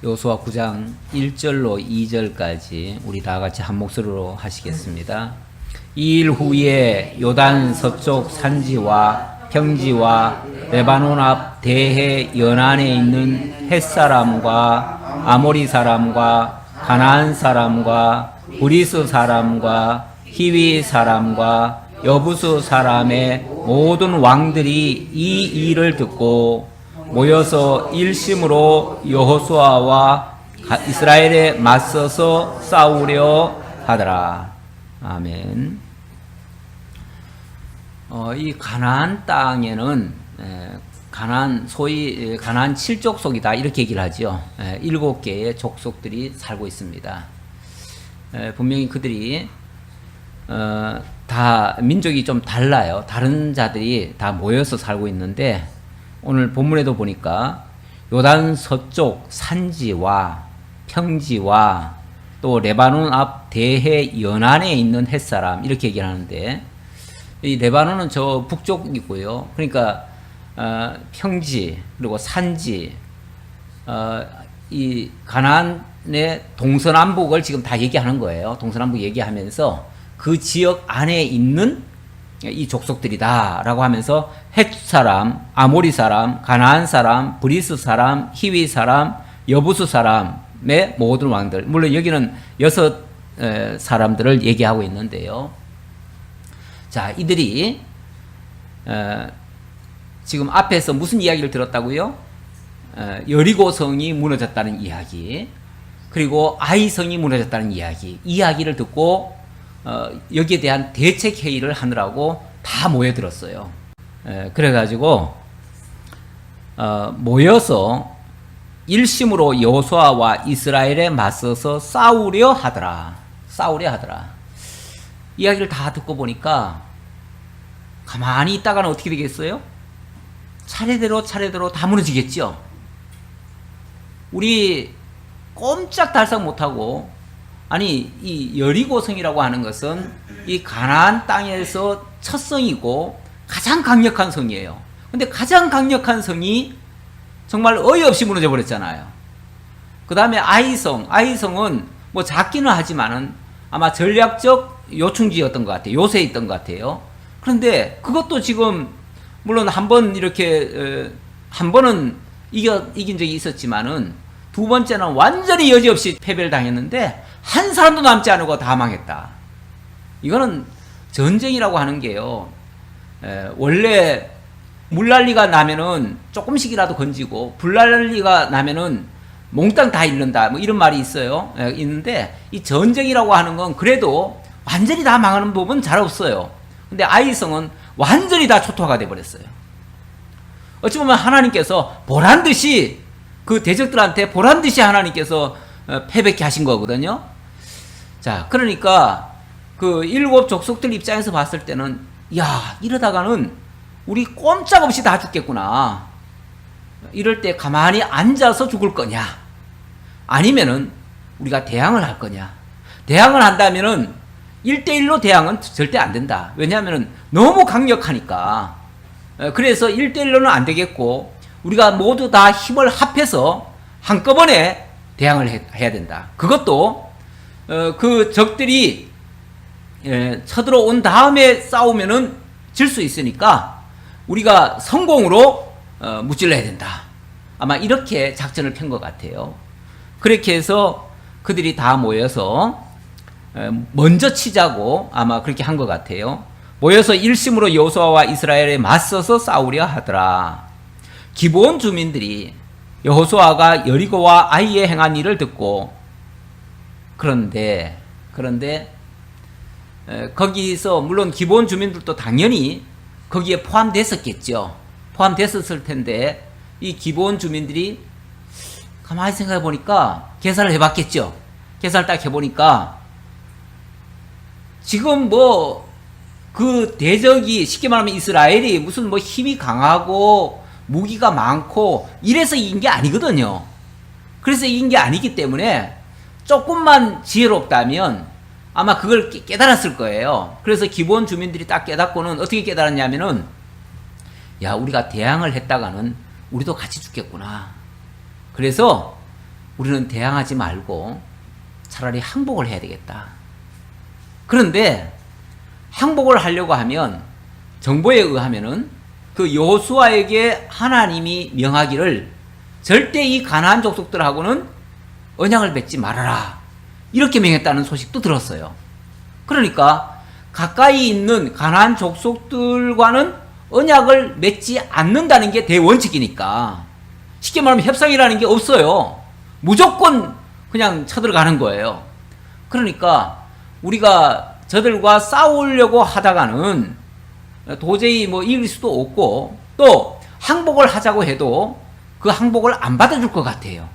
여호수아 9장 1절로 2절까지 우리 다 같이 한 목소리로 하시겠습니다. 이 일 후에 요단 서쪽 산지와 평지와 레바논 앞 대해 연안에 있는 헷사람과 아모리 사람과 가나안 사람과 브리스 사람과 히위 사람과 여부스 사람의 모든 왕들이 이 일을 듣고 모여서 일심으로 여호수아와 이스라엘에 맞서서 싸우려 하더라. 아멘. 이 가나안 땅에는 소위 가나안 7족속이다 이렇게 얘기를 하죠. 7개의 족속들이 살고 있습니다. 분명히 그들이 다 민족이 좀 달라요. 다른 자들이 다 모여서 살고 있는데 오늘 본문에도 보니까 요단 서쪽 산지와 평지와 또 레바논 앞 대해 연안에 있는 헷사람 이렇게 얘기를 하는데 이 레바논은 저 북쪽이고요. 그러니까 평지 그리고 산지 이 가나안의 동서남북을 지금 다 얘기하는 거예요. 동서남북 얘기하면서 그 지역 안에 있는 이 족속들이다 라고 하면서 헷 사람, 아모리 사람, 가나안 사람, 브리스 사람, 히위 사람, 여부스 사람의 모든 왕들, 물론 여기는 6 사람들을 얘기하고 있는데요. 자, 이들이 지금 앞에서 무슨 이야기를 들었다고요? 여리고성이 무너졌다는 이야기, 그리고 아이성이 무너졌다는 이야기를 듣고 여기에 대한 대책 회의를 하느라고 다 모여들었어요. 그래가지고 모여서 일심으로 여호수아와 이스라엘에 맞서서 싸우려 하더라. 이야기를 다 듣고 보니까 가만히 있다가는 어떻게 되겠어요? 차례대로 다 무너지겠죠. 우리 꼼짝달싹 못하고, 아니 이 여리고성이라고 하는 것은 이 가나안 땅에서 첫 성이고 가장 강력한 성이에요. 근데 가장 강력한 성이 정말 어이없이 무너져 버렸잖아요. 그 다음에 아이성은 뭐 작기는 하지만은 아마 전략적 요충지였던 것 같아요. 요새였던 것 같아요. 그런데 그것도 지금 물론 한 번은 이긴 적이 있었지만은 두 번째는 완전히 여지없이 패배를 당했는데 한 사람도 남지 않고 다 망했다. 이거는 전쟁이라고 하는 게요. 원래 물난리가 나면은 조금씩이라도 건지고 불난리가 나면은 몽땅 다 잃는다. 뭐 이런 말이 있어요. 있는데 이 전쟁이라고 하는 건 그래도 완전히 다 망하는 법은 잘 없어요. 근데 아이성은 완전히 다 초토화가 돼 버렸어요. 어찌 보면 하나님께서 보란듯이 그 대적들한테 보란듯이 하나님께서 패배케 하신 거거든요. 자, 그러니까 그 7 족속들 입장에서 봤을 때는 야, 이러다가는 우리 꼼짝없이 다 죽겠구나. 이럴 때 가만히 앉아서 죽을 거냐, 아니면은 우리가 대항을 할 거냐. 대항을 한다면은 1대1로 대항은 절대 안 된다. 왜냐하면은 너무 강력하니까. 그래서 1대1로는 안 되겠고 우리가 모두 다 힘을 합해서 한꺼번에 대항을 해야 된다. 그것도 그 적들이 쳐들어온 다음에 싸우면은 질 수 있으니까 우리가 성공으로 무찔러야 된다. 아마 이렇게 작전을 편 것 같아요. 그렇게 해서 그들이 다 모여서 먼저 치자고 아마 그렇게 한 것 같아요. 모여서 일심으로 여호수아와 이스라엘에 맞서서 싸우려 하더라. 기브온 주민들이 여호수아가 여리고와 아이에 행한 일을 듣고, 그런데 거기서 물론 기브온 주민들도 당연히 거기에 포함됐었겠죠. 포함됐었을 텐데 이 기브온 주민들이 가만히 생각해 보니까 계산을 해봤겠죠. 계산을 딱 해보니까 지금 뭐 그 대적이 쉽게 말하면 이스라엘이 무슨 뭐 힘이 강하고 무기가 많고 이래서 이긴 게 아니거든요. 그래서 이긴 게 아니기 때문에 조금만 지혜롭다면 아마 그걸 깨달았을 거예요. 그래서 기본 주민들이 딱 깨닫고는 어떻게 깨달았냐면은 야, 우리가 대항을 했다가는 우리도 같이 죽겠구나. 그래서 우리는 대항하지 말고 차라리 항복을 해야 되겠다. 그런데 항복을 하려고 하면 정보에 의하면은 그 여호수아에게 하나님이 명하기를 절대 이 가나안 족속들하고는 언약을 맺지 말아라, 이렇게 명했다는 소식도 들었어요. 그러니까 가까이 있는 가나안 족속들과는 언약을 맺지 않는다는 게 대원칙이니까 쉽게 말하면 협상이라는 게 없어요. 무조건 그냥 쳐들어가는 거예요. 그러니까 우리가 저들과 싸우려고 하다가는 도저히 뭐 이길 수도 없고, 또 항복을 하자고 해도 그 항복을 안 받아줄 것 같아요.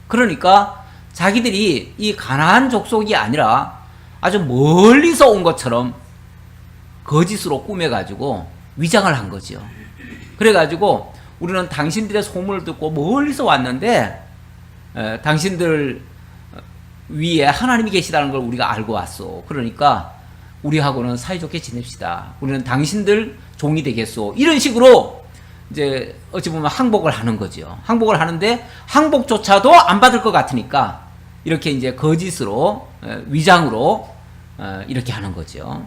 그러니까 자기들이 이 가나안 족속이 아니라 아주 멀리서 온 것처럼 거짓으로 꾸며가지고 위장을 한 거죠. 그래가지고 우리는 당신들의 소문을 듣고 멀리서 왔는데 당신들 위에 하나님이 계시다는 걸 우리가 알고 왔소. 그러니까 우리하고는 사이좋게 지냅시다. 우리는 당신들 종이 되겠소. 이런 식으로 이제 어찌 보면 항복을 하는 거죠. 항복을 하는데 항복조차도 안 받을 것 같으니까 이렇게 이제 거짓으로 위장으로 이렇게 하는 거죠.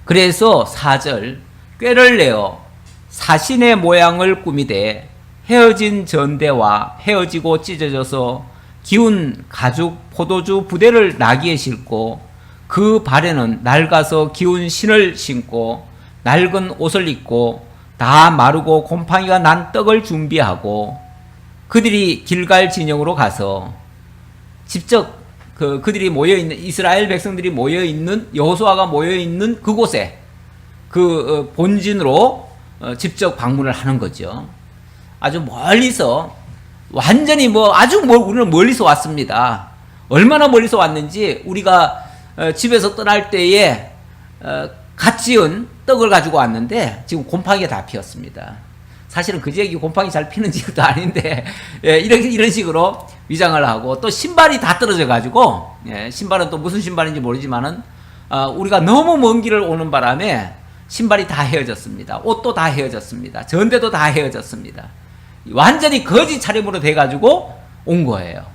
그래서 4절, 꾀를 내어 사신의 모양을 꾸미되 헤어진 전대와 헤어지고 찢어져서 기운 가죽 포도주 부대를 나귀에 싣고 그 발에는 낡아서 기운 신을 신고 낡은 옷을 입고 다 마르고 곰팡이가 난 떡을 준비하고 그들이 길갈 진영으로 가서 직접 그들이 모여있는, 이스라엘 백성들이 모여있는, 여호수아가 모여있는 그곳에 그 본진으로 직접 방문을 하는 거죠. 아주 멀리서, 완전히 우리는 멀리서 왔습니다. 얼마나 멀리서 왔는지 우리가 집에서 떠날 때에 갓 지은 떡을 가지고 왔는데 지금 곰팡이가 다 피었습니다. 사실은 그 지역이 곰팡이 잘 피는 지역도 아닌데 이런 식으로 위장을 하고, 또 신발이 다 떨어져 가지고 신발은 또 무슨 신발인지 모르지만은 우리가 너무 먼 길을 오는 바람에 신발이 다 헤어졌습니다. 옷도 다 헤어졌습니다. 전대도 다 헤어졌습니다. 완전히 거짓 차림으로 돼 가지고 온 거예요.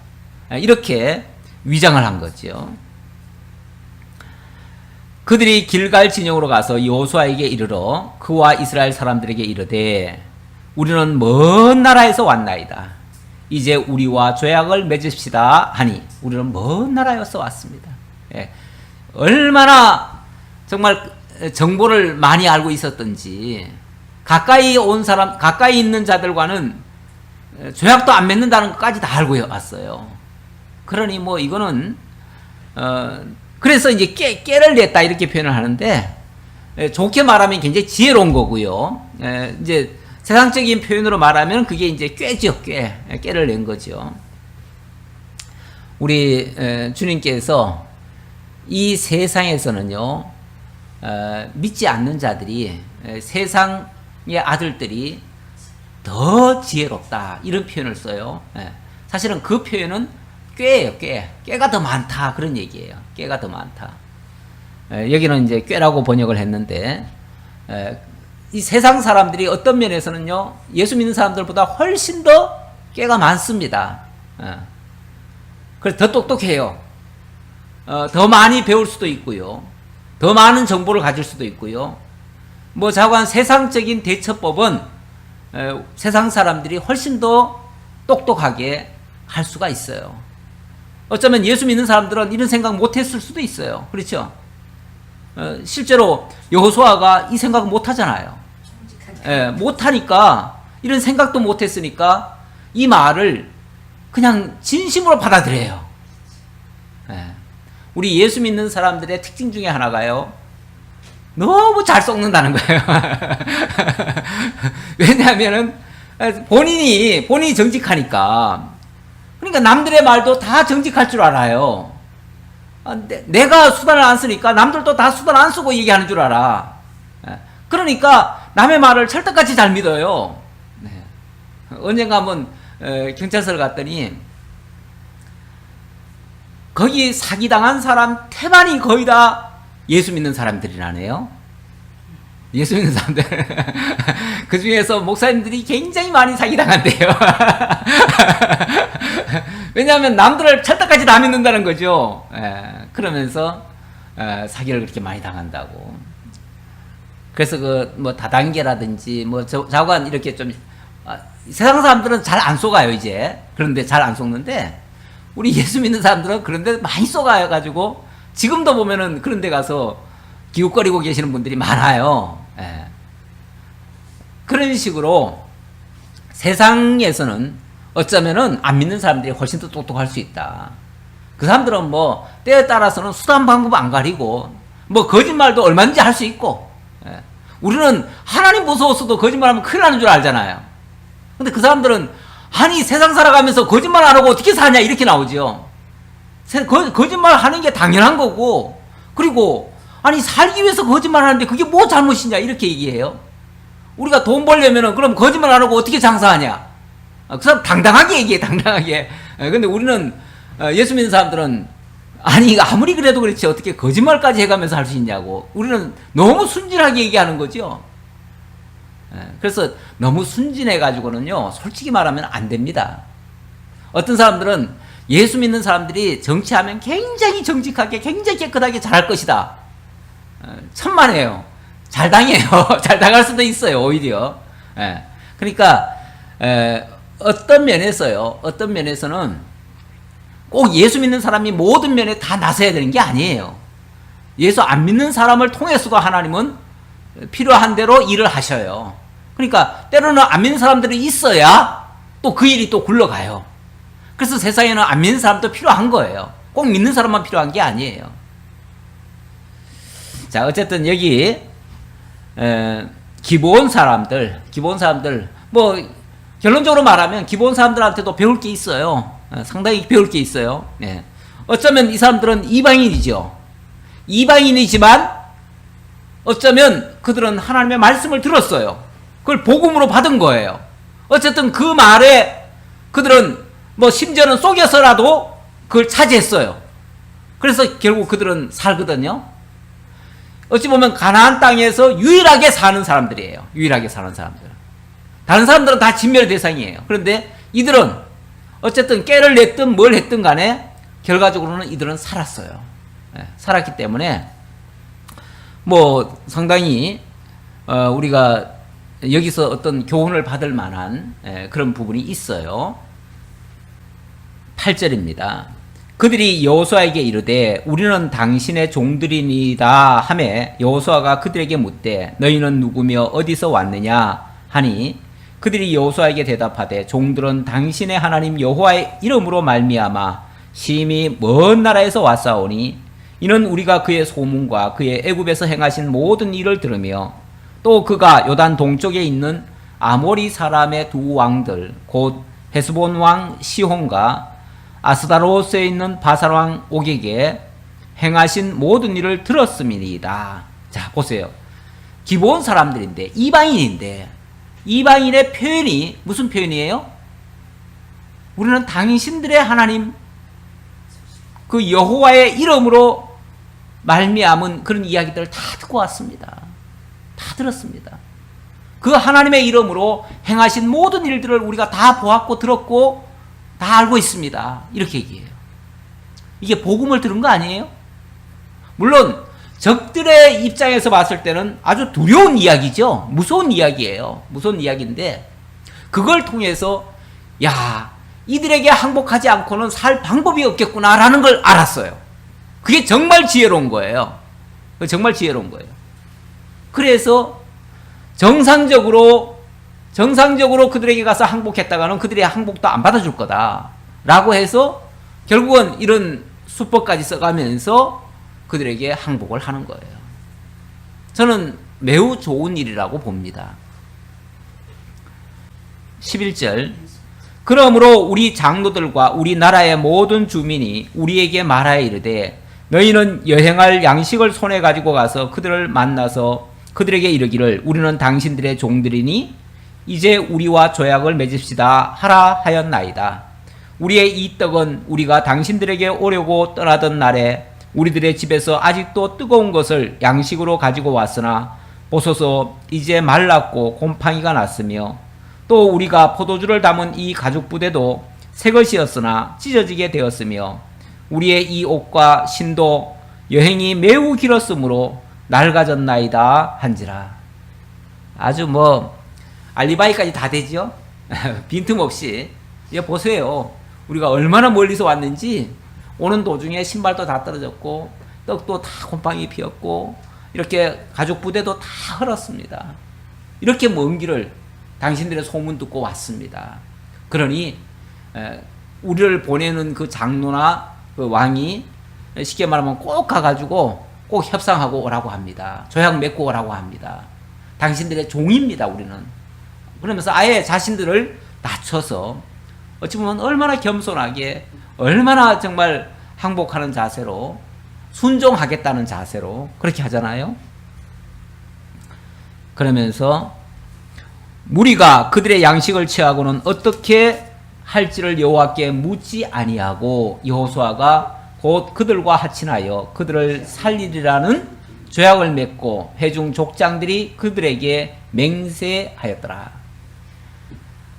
이렇게 위장을 한 거죠. 그들이 길갈 진영으로 가서 여호수아에게 이르러 그와 이스라엘 사람들에게 이르되 우리는 먼 나라에서 왔나이다. 이제 우리와 조약을 맺읍시다 하니, 우리는 먼 나라에서 왔습니다. 얼마나 정말 정보를 많이 알고 있었던지 가까이 온 사람, 가까이 있는 자들과는 조약도 안 맺는다는 것까지 다 알고 왔어요. 그러니 이거는 그래서 이제 깨를 냈다 이렇게 표현을 하는데, 좋게 말하면 굉장히 지혜로운 거고요. 이제 세상적인 표현으로 말하면 그게 이제 꾀죠, 깨를 낸 거죠. 우리 주님께서 이 세상에서는요, 믿지 않는 자들이, 세상의 아들들이 더 지혜롭다 이런 표현을 써요. 사실은 그 표현은 꾀예요, 꾀가 더 많다 그런 얘기예요. 꾀가 더 많다. 여기는 이제 꾀라고 번역을 했는데, 이 세상 사람들이 어떤 면에서는요, 예수 믿는 사람들보다 훨씬 더 꾀가 많습니다. 그래서 더 똑똑해요. 더 많이 배울 수도 있고요. 더 많은 정보를 가질 수도 있고요. 자고한 세상적인 대처법은 세상 사람들이 훨씬 더 똑똑하게 할 수가 있어요. 어쩌면 예수 믿는 사람들은 이런 생각 못했을 수도 있어요. 그렇죠? 실제로 여호수아가 이 생각 못하잖아요. 못하니까, 이런 생각도 못했으니까 이 말을 그냥 진심으로 받아들여요. 우리 예수 믿는 사람들의 특징 중에 하나가요, 너무 잘 썩는다는 거예요. 왜냐하면은 본인이 정직하니까. 그러니까 남들의 말도 다 정직할 줄 알아요. 내가 수단을 안 쓰니까 남들도 다 수단 안 쓰고 얘기하는 줄 알아. 그러니까 남의 말을 철떡같이 잘 믿어요. 언젠가 한번 경찰서를 갔더니 거기 사기당한 사람 태반이 거의 다 예수 믿는 사람들이라네요. 예수 믿는 사람들. 그 중에서 목사님들이 굉장히 많이 사기당한대요. 왜냐하면 남들을 찰떡같이 다 믿는다는 거죠. 그러면서 사기를 그렇게 많이 당한다고. 그래서 그 뭐 다단계라든지 뭐 자관 이렇게 좀 세상 사람들은 잘 안 속아요 이제. 그런데 잘 안 속는데 우리 예수 믿는 사람들은 그런데 많이 속아가지고 지금도 보면은 그런데 가서 기웃거리고 계시는 분들이 많아요. 그런 식으로 세상에서는 어쩌면은 안 믿는 사람들이 훨씬 더 똑똑할 수 있다. 그 사람들은 뭐 때에 따라서는 수단 방법 안 가리고 뭐 거짓말도 얼마든지 할 수 있고, 우리는 하나님 무서웠어도 거짓말하면 큰일 나는 줄 알잖아요. 근데 그 사람들은 아니 세상 살아가면서 거짓말 안 하고 어떻게 사냐 이렇게 나오죠. 거짓말 하는 게 당연한 거고, 그리고 아니 살기 위해서 거짓말 하는데 그게 뭐 잘못이냐 이렇게 얘기해요. 우리가 돈 벌려면은 그럼 거짓말 안 하고 어떻게 장사하냐? 그 사람 당당하게 얘기해, 당당하게. 근데 우리는 예수 믿는 사람들은 아니 아무리 그래도 그렇지 어떻게 거짓말까지 해가면서 할 수 있냐고. 우리는 너무 순진하게 얘기하는 거죠. 그래서 너무 순진해가지고는요 솔직히 말하면 안 됩니다. 어떤 사람들은 예수 믿는 사람들이 정치하면 굉장히 정직하게 굉장히 깨끗하게 잘할 것이다. 천만에요. 잘 당해요. 잘 당할 수도 있어요 오히려. 그러니까 어떤 면에서는 꼭 예수 믿는 사람이 모든 면에 다 나서야 되는 게 아니에요. 예수 안 믿는 사람을 통해서도 하나님은 필요한 대로 일을 하셔요. 그러니까 때로는 안 믿는 사람들이 있어야 또 그 일이 또 굴러가요. 그래서 세상에는 안 믿는 사람도 필요한 거예요. 꼭 믿는 사람만 필요한 게 아니에요. 자, 어쨌든 여기 기본 사람들 뭐 결론적으로 말하면 기본 사람들한테도 배울 게 있어요. 상당히 배울 게 있어요. 어쩌면 이 사람들은 이방인이죠. 이방인이지만 어쩌면 그들은 하나님의 말씀을 들었어요. 그걸 복음으로 받은 거예요. 어쨌든 그 말에 그들은 뭐 심지어는 속여서라도 그걸 차지했어요. 그래서 결국 그들은 살거든요. 어찌 보면 가나안 땅에서 유일하게 사는 사람들이에요. 유일하게 사는 사람들. 다른 사람들은 다 진멸의 대상이에요. 그런데 이들은 어쨌든 깨를 냈든 뭘 했든 간에 결과적으로는 이들은 살았어요. 살았기 때문에 뭐 상당히 우리가 여기서 어떤 교훈을 받을 만한 그런 부분이 있어요. 8절입니다. 그들이 여호수아에게 이르되 우리는 당신의 종들이니이다 하매 여호수아가 그들에게 묻되 너희는 누구며 어디서 왔느냐 하니 그들이 여호수아에게 대답하되 종들은 당신의 하나님 여호와의 이름으로 말미암아 심히 먼 나라에서 왔사오니 이는 우리가 그의 소문과 그의 애굽에서 행하신 모든 일을 들으며 또 그가 요단 동쪽에 있는 아모리 사람의 두 왕들 곧 헤스본 왕 시혼과 아스다로스에 있는 바산 왕 옥에게 행하신 모든 일을 들었음이니이다. 자, 보세요. 기본 사람들인데 이방인인데 이방인의 표현이 무슨 표현이에요? 우리는 당신들의 하나님 그 여호와의 이름으로 말미암은 그런 이야기들을 다 듣고 왔습니다. 다 들었습니다. 그 하나님의 이름으로 행하신 모든 일들을 우리가 다 보았고 들었고 다 알고 있습니다. 이렇게 얘기해요. 이게 복음을 들은 거 아니에요? 물론 적들의 입장에서 봤을 때는 아주 두려운 이야기죠. 무서운 이야기예요. 무서운 이야기인데 그걸 통해서 야, 이들에게 항복하지 않고는 살 방법이 없겠구나라는 걸 알았어요. 그게 정말 지혜로운 거예요. 정말 지혜로운 거예요. 그래서 정상적으로 그들에게 가서 항복했다가는 그들이 항복도 안 받아줄 거다 라고 해서 결국은 이런 수법까지 써가면서 그들에게 항복을 하는 거예요. 저는 매우 좋은 일이라고 봅니다. 11절 그러므로 우리 장로들과 우리 나라의 모든 주민이 우리에게 말하여 이르되 너희는 여행할 양식을 손에 가지고 가서 그들을 만나서 그들에게 이르기를 우리는 당신들의 종들이니 이제 우리와 조약을 맺읍시다 하라 하였나이다. 우리의 이 떡은 우리가 당신들에게 오려고 떠나던 날에 우리들의 집에서 아직도 뜨거운 것을 양식으로 가지고 왔으나 보소서 이제 말랐고 곰팡이가 났으며 또 우리가 포도주를 담은 이 가죽 부대도 새 것이었으나 찢어지게 되었으며 우리의 이 옷과 신도 여행이 매우 길었으므로 낡아졌나이다 한지라. 아주 알리바이까지 다 되죠. 빈틈없이. 이거 보세요. 우리가 얼마나 멀리서 왔는지 오는 도중에 신발도 다 떨어졌고 떡도 다 곰팡이 피었고 이렇게 가죽 부대도 다 헐었습니다. 이렇게 먼 길을 당신들의 소문 듣고 왔습니다. 그러니 우리를 보내는 그 장로나 그 왕이 쉽게 말하면 꼭 가가지고 꼭 협상하고 오라고 합니다. 조약 맺고 오라고 합니다. 당신들의 종입니다, 우리는. 그러면서 아예 자신들을 낮춰서 어찌 보면 얼마나 겸손하게, 얼마나 정말 항복하는 자세로, 순종하겠다는 자세로 그렇게 하잖아요. 그러면서 무리가 그들의 양식을 취하고는 어떻게 할지를 여호와께 묻지 아니하고 여호수아가 곧 그들과 합친하여 그들을 살리리라는 조약을 맺고 회중 족장들이 그들에게 맹세하였더라.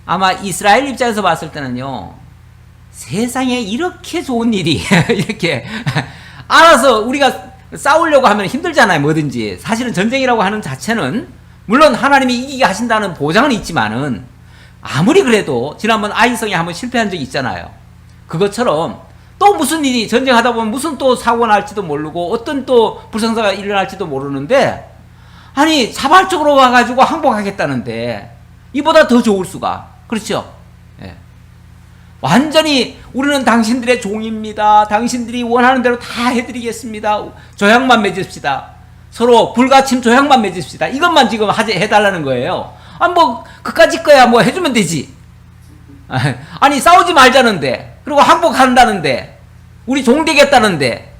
아마 이스라엘 입장에서 봤을 때는요, 세상에 이렇게 좋은 일이 이렇게 알아서 우리가 싸우려고 하면 힘들잖아요. 뭐든지. 사실은 전쟁이라고 하는 자체는 물론 하나님이 이기게 하신다는 보장은 있지만은 아무리 그래도 지난번 아이성에 한번 실패한 적이 있잖아요. 그것처럼 또 무슨 일이 전쟁하다 보면 무슨 또 사고가 날지도 모르고 어떤 또 불상사가 일어날지도 모르는데 아니 자발적으로 와가지고 항복하겠다는데 이보다 더 좋을 수가. 그렇죠? 예. 완전히 우리는 당신들의 종입니다. 당신들이 원하는 대로 다 해드리겠습니다. 조약만 맺읍시다. 서로 불가침 조약만 맺읍시다. 이것만 지금 해달라는 거예요. 그까짓 거야 해주면 되지. 아니 싸우지 말자는데, 그리고 항복한다는데, 우리 종 되겠다는데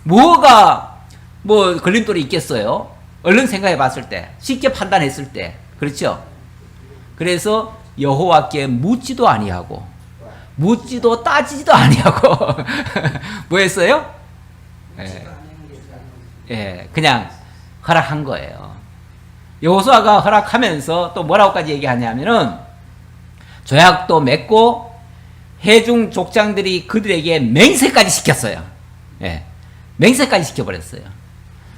뭐가 걸림돌이 있겠어요? 얼른 생각해 봤을 때, 쉽게 판단했을 때. 그렇죠? 그래서 여호와께 묻지도 아니하고 묻지도 따지지도 아니하고 뭐 했어요? 그냥 허락한 거예요. 여호수아가 허락하면서 또 뭐라고까지 얘기하냐면은 조약도 맺고 회중 족장들이 그들에게 맹세까지 시켰어요. 맹세까지 시켜버렸어요.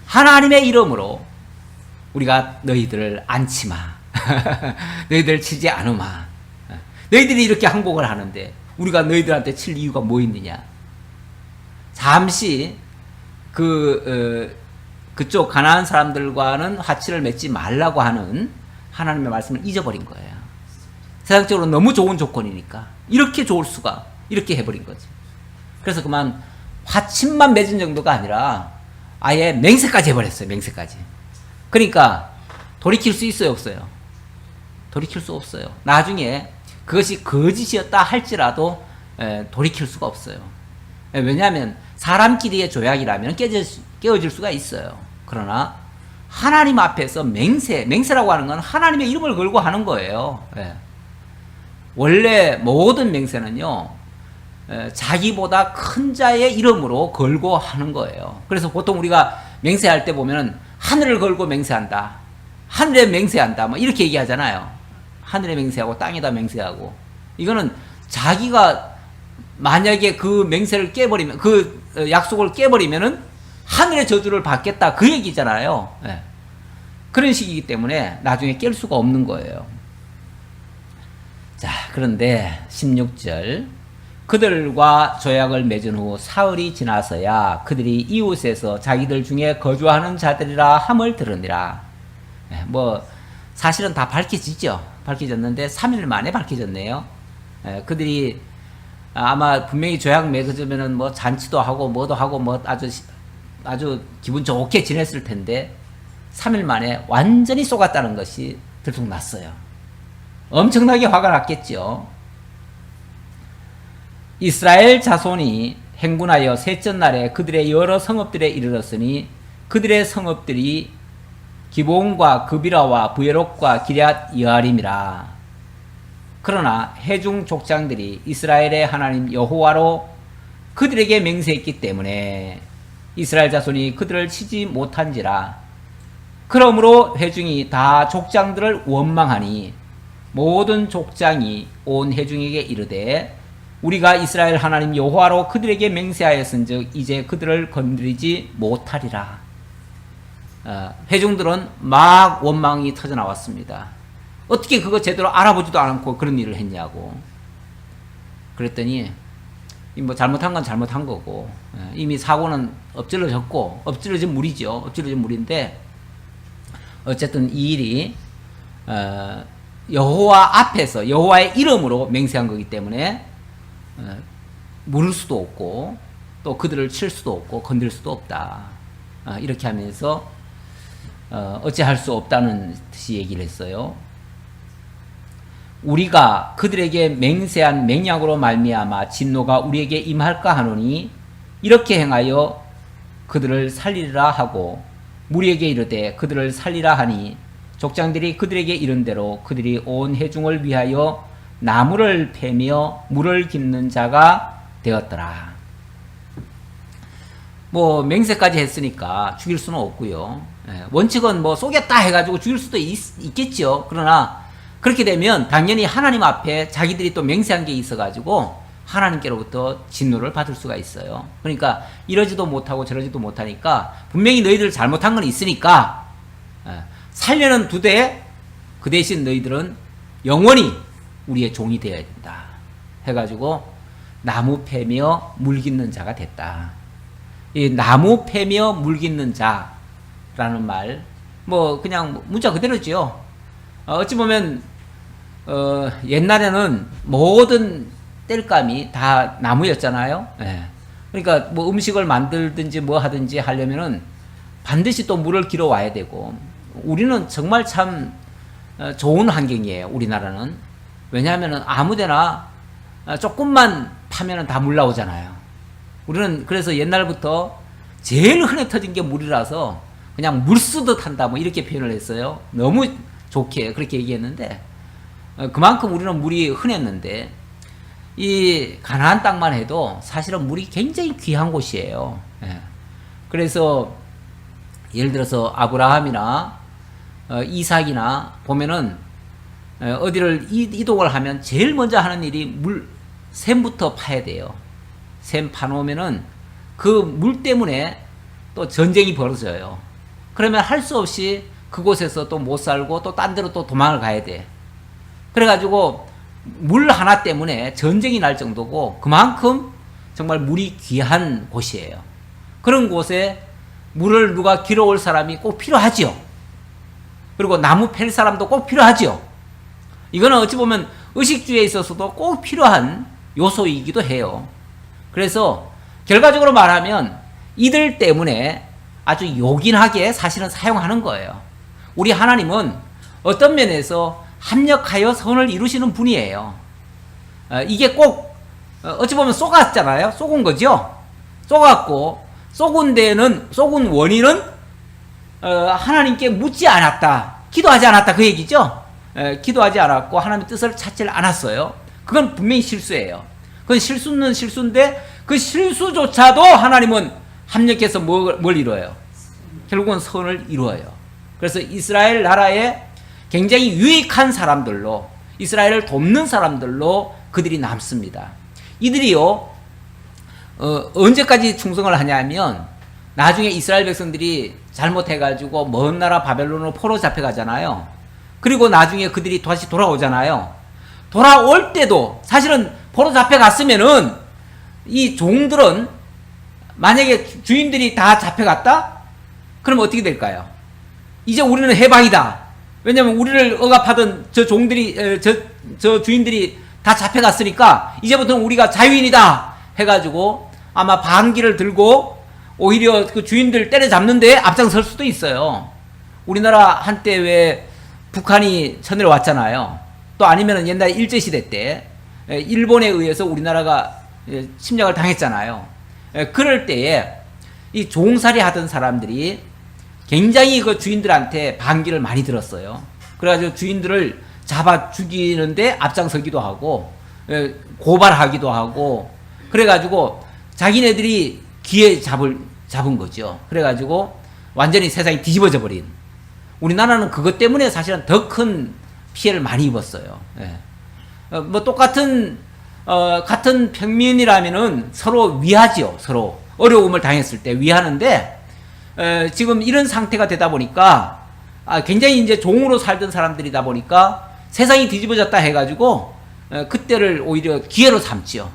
하나님의 이름으로 우리가 너희들을 안치마, 너희들을 치지 않으마. 너희들이 이렇게 항복을 하는데 우리가 너희들한테 칠 이유가 뭐 있느냐. 잠시 그쪽 가나안 사람들과는 화치를 맺지 말라고 하는 하나님의 말씀을 잊어버린 거예요. 세상적으로 너무 좋은 조건이니까 이렇게 좋을 수가, 이렇게 해버린 거지. 그래서 그만 화친만 맺은 정도가 아니라 아예 맹세까지 해버렸어요. 맹세까지. 그러니까 돌이킬 수 있어요, 없어요? 돌이킬 수 없어요. 나중에 그것이 거짓이었다 할지라도 돌이킬 수가 없어요. 왜냐하면 사람끼리의 조약이라면 깨어질 수가 있어요. 그러나 하나님 앞에서 맹세라고 하는 건 하나님의 이름을 걸고 하는 거예요. 원래 모든 맹세는요, 자기보다 큰 자의 이름으로 걸고 하는 거예요. 그래서 보통 우리가 맹세할 때 보면은 하늘을 걸고 맹세한다, 하늘에 맹세한다, 이렇게 얘기하잖아요. 하늘에 맹세하고 땅에다 맹세하고. 이거는 자기가 만약에 그 맹세를 깨버리면, 그 약속을 깨버리면은 하늘의 저주를 받겠다, 그 얘기잖아요. 그런 식이기 때문에 나중에 깰 수가 없는 거예요. 자, 그런데 16절, 그들과 조약을 맺은 후 사흘이 지나서야 그들이 이웃에서 자기들 중에 거주하는 자들이라 함을 들으니라. 사실은 다 밝혀지죠. 밝혀졌는데 3일 만에 밝혀졌네요. 그들이 아마 분명히 조약 맺으면은 잔치도 하고 뭐도 하고 아주 기분 좋게 지냈을 텐데 3일 만에 완전히 쏘갔다는 것이 들통났어요. 엄청나게 화가 났겠죠. 이스라엘 자손이 행군하여 셋째 날에 그들의 여러 성읍들에 이르렀으니 그들의 성읍들이 기브온과 그비라와 부에롯과 기럇 여아림이라. 그러나 회중 족장들이 이스라엘의 하나님 여호와로 그들에게 맹세했기 때문에 이스라엘 자손이 그들을 치지 못한지라. 그러므로 회중이 다 족장들을 원망하니 모든 족장이 온 회중에게 이르되 우리가 이스라엘 하나님 여호와로 그들에게 맹세하였은즉 이제 그들을 건드리지 못하리라. 회중들은 막 원망이 터져 나왔습니다. 어떻게 그거 제대로 알아보지도 않고 그런 일을 했냐고. 그랬더니 뭐 잘못한 건 잘못한 거고 이미 사고는 엎질러졌고, 엎질러진 물이죠. 엎질러진 물인데 어쨌든 이 일이 여호와 앞에서 여호와의 이름으로 맹세한 거기 때문에 물을 수도 없고 또 그들을 칠 수도 없고 건들 수도 없다. 이렇게 하면서 어찌할 수 없다는 듯이 얘기를 했어요. 우리가 그들에게 맹세한 맹약으로 말미암아 진노가 우리에게 임할까 하노니 이렇게 행하여 그들을 살리라 하고 무리에게 이르되 그들을 살리라 하니 족장들이 그들에게 이른 대로 그들이 온 회중을 위하여 나무를 패며 물을 깁는 자가 되었더라. 뭐 맹세까지 했으니까 죽일 수는 없고요. 원칙은 뭐 쏘겠다 해가지고 죽일 수도 있겠죠. 그러나 그렇게 되면 당연히 하나님 앞에 자기들이 또 맹세한 게 있어가지고 하나님께로부터 진노를 받을 수가 있어요. 그러니까 이러지도 못하고 저러지도 못하니까 분명히 너희들 잘못한 건 있으니까 살려는 두되 그 대신 너희들은 영원히 우리의 종이 되어야 된다 해가지고 나무 패며 물 깃는 자가 됐다. 이 나무 패며 물 깃는 자라는 말 뭐 그냥 문자 그대로죠. 어찌 보면 옛날에는 모든 땔감이 다 나무였잖아요. 그러니까 뭐 음식을 만들든지 뭐 하든지 하려면은 반드시 또 물을 길어 와야 되고, 우리는 정말 참 좋은 환경이에요. 우리나라는. 왜냐하면은 아무데나 조금만 파면은 다 물 나오잖아요. 우리는 그래서 옛날부터 제일 흔해 터진 게 물이라서 그냥 물 쓰듯 한다 뭐 이렇게 표현을 했어요. 너무 좋게 그렇게 얘기했는데 그만큼 우리는 물이 흔했는데 이 가나안 땅만 해도 사실은 물이 굉장히 귀한 곳이에요. 그래서 예를 들어서 아브라함이나 이삭이나 보면은 어디를 이동을 하면 제일 먼저 하는 일이 샘부터 파야 돼요. 샘 파놓으면은 그 물 때문에 또 전쟁이 벌어져요. 그러면 할 수 없이 그곳에서 또 못 살고 또 딴 데로 또 도망을 가야 돼. 그래가지고 물 하나 때문에 전쟁이 날 정도고 그만큼 정말 물이 귀한 곳이에요. 그런 곳에 물을 누가 길어올 사람이 꼭 필요하지요. 그리고 나무 팰 사람도 꼭 필요하지요. 이거는 어찌 보면 의식주에 있어서도 꼭 필요한 요소이기도 해요. 그래서 결과적으로 말하면 이들 때문에 아주 요긴하게 사실은 사용하는 거예요. 우리 하나님은 어떤 면에서 합력하여 선을 이루시는 분이에요. 이게 꼭 어찌 보면 쏘갔잖아요. 쏘은 거죠. 쏘갔고 쏘은 원인은 하나님께 묻지 않았다, 기도하지 않았다 그 얘기죠. 기도하지 않았고 하나님의 뜻을 찾지 않았어요. 그건 분명히 실수예요. 그건 실수는 실수인데 그 실수조차도 하나님은 합력해서 뭘 이루어요? 결국은 선을 이루어요. 그래서 이스라엘 나라에 굉장히 유익한 사람들로, 이스라엘을 돕는 사람들로 그들이 남습니다. 이들이요 언제까지 충성을 하냐면 나중에 이스라엘 백성들이 잘못해가지고 먼 나라 바벨론으로 포로 잡혀가잖아요. 그리고 나중에 그들이 다시 돌아오잖아요. 돌아올 때도 사실은 포로 잡혀갔으면은 이 종들은 만약에 주인들이 다 잡혀갔다? 그럼 어떻게 될까요? 이제 우리는 해방이다. 왜냐면 우리를 억압하던 저 종들이, 저 주인들이 다 잡혀갔으니까 이제부터는 우리가 자유인이다 해가지고 아마 반기를 들고 오히려 그 주인들 때려잡는데 앞장설 수도 있어요. 우리나라 한때 왜 북한이 쳐내려왔잖아요. 또 아니면은 옛날 일제시대 때 일본에 의해서 우리나라가 침략을 당했잖아요. 그럴 때에 이 종살이 하던 사람들이 굉장히 그 주인들한테 반기를 많이 들었어요. 그래가지고 주인들을 잡아 죽이는데 앞장서기도 하고 고발하기도 하고 그래가지고 자기네들이 기회 잡은 거죠. 그래가지고 완전히 세상이 뒤집어져 버린 우리나라는 그것 때문에 사실은 더 큰 피해를 많이 입었어요. 예. 뭐 똑같은 같은 평민이라면은 서로 위하지요. 서로 어려움을 당했을 때 위하는데 지금 이런 상태가 되다 보니까 굉장히 이제 종으로 살던 사람들이다 보니까 세상이 뒤집어졌다 해가지고 그때를 오히려 기회로 삼지요.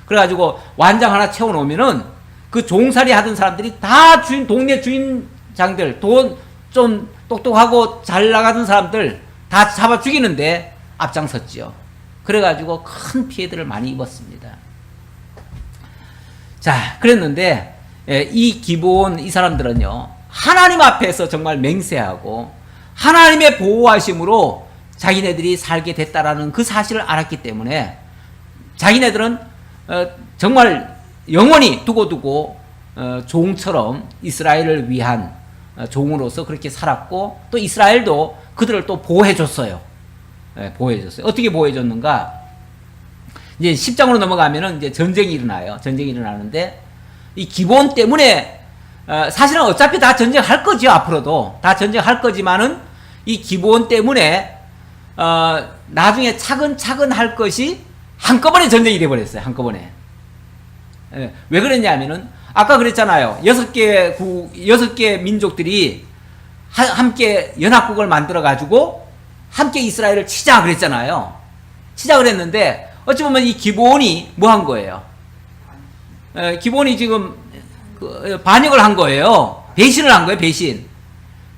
그래가지고 완장 하나 채워놓으면은 그 종살이 하던 사람들이 다 동네 주인장들, 돈 좀 똑똑하고 잘 나가던 사람들 다 잡아 죽이는데 앞장섰지요. 그래가지고 큰 피해들을 많이 입었습니다. 자, 그랬는데 이 기본 이 사람들은요, 하나님 앞에서 정말 맹세하고 하나님의 보호하심으로 자기네들이 살게 됐다라는 그 사실을 알았기 때문에 자기네들은 정말 영원히 두고두고 종처럼 이스라엘을 위한 종으로서 그렇게 살았고, 또 이스라엘도 그들을 또 보호해줬어요. 보호해줬어요. 어떻게 보호해줬는가? 이제 10장으로 넘어가면은 이제 전쟁이 일어나요. 전쟁이 일어나는데 이 기본 때문에 사실은 어차피 다 전쟁할 거죠. 앞으로도 다 전쟁할 거지만은 이 기본 때문에 나중에 차근차근 할 것이 한꺼번에 전쟁이 돼버렸어요. 한꺼번에. 왜 그랬냐면은 아까 그랬잖아요. 6개 민족들이 함께 연합국을 만들어 가지고 함께 이스라엘을 치자 그랬잖아요. 치자 그랬는데 어찌 보면 이 기본이 뭐 한 거예요? 기본이 지금 반역을 한 거예요. 배신을 한 거예요.